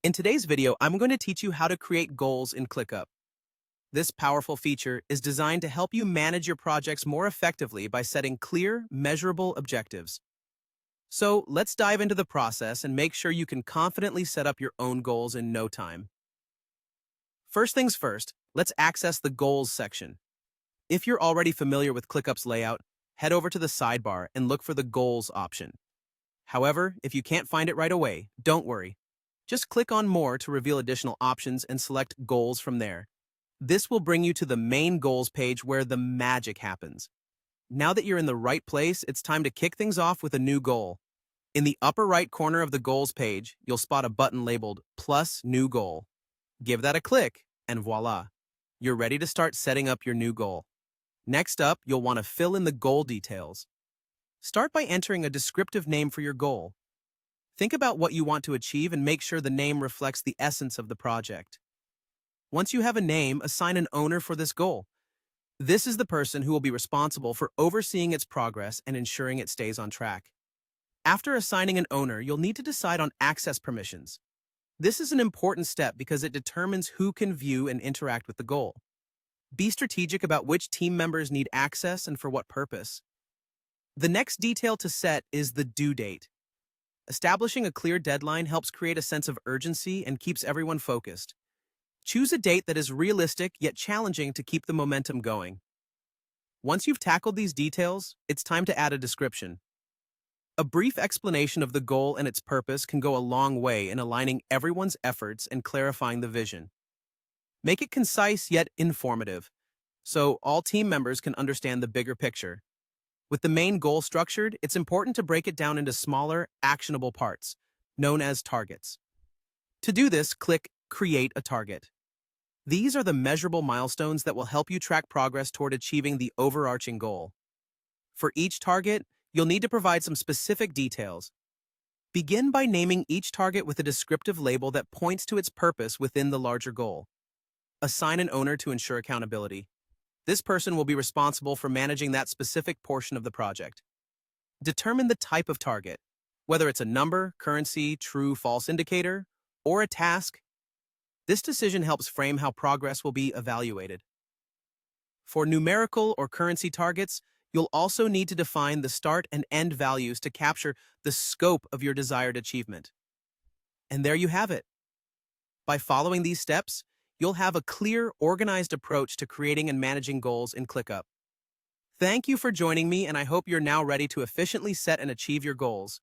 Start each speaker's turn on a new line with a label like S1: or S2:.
S1: In today's video, I'm going to teach you how to create goals in Clickup. This powerful feature is designed to help you manage your projects more effectively by setting clear, measurable objectives. So let's dive into the process and make sure you can confidently set up your own goals in no time. First things first, let's access the Goals section. If you're already familiar with Clickup's layout, head over to the sidebar and look for the Goals option. However, if you can't find it right away, don't worry. Just click on More to reveal additional options and select Goals from there. This will bring you to the main Goals page where the magic happens. Now that you're in the right place, it's time to kick things off with a new goal. In the upper right corner of the Goals page, you'll spot a button labeled Plus New Goal. Give that a click, and voila! You're ready to start setting up your new goal. Next up, you'll want to fill in the goal details. Start by entering a descriptive name for your goal. Think about what you want to achieve and make sure the name reflects the essence of the project. Once you have a name, assign an owner for this goal. This is the person who will be responsible for overseeing its progress and ensuring it stays on track. After assigning an owner, you'll need to decide on access permissions. This is an important step because it determines who can view and interact with the goal. Be strategic about which team members need access and for what purpose. The next detail to set is the due date. Establishing a clear deadline helps create a sense of urgency and keeps everyone focused. Choose a date that is realistic yet challenging to keep the momentum going. Once you've tackled these details, it's time to add a description. A brief explanation of the goal and its purpose can go a long way in aligning everyone's efforts and clarifying the vision. Make it concise yet informative, so all team members can understand the bigger picture. With the main goal structured, it's important to break it down into smaller, actionable parts, known as targets. To do this, click Create a Target. These are the measurable milestones that will help you track progress toward achieving the overarching goal. For each target, you'll need to provide some specific details. Begin by naming each target with a descriptive label that points to its purpose within the larger goal. Assign an owner to ensure accountability. This person will be responsible for managing that specific portion of the project. Determine the type of target, whether it's a number, currency, true, false indicator, or a task. This decision helps frame how progress will be evaluated. For numerical or currency targets, you'll also need to define the start and end values to capture the scope of your desired achievement. And there you have it. By following these steps, you'll have a clear, organized approach to creating and managing goals in Clickup. Thank you for joining me, and I hope you're now ready to efficiently set and achieve your goals.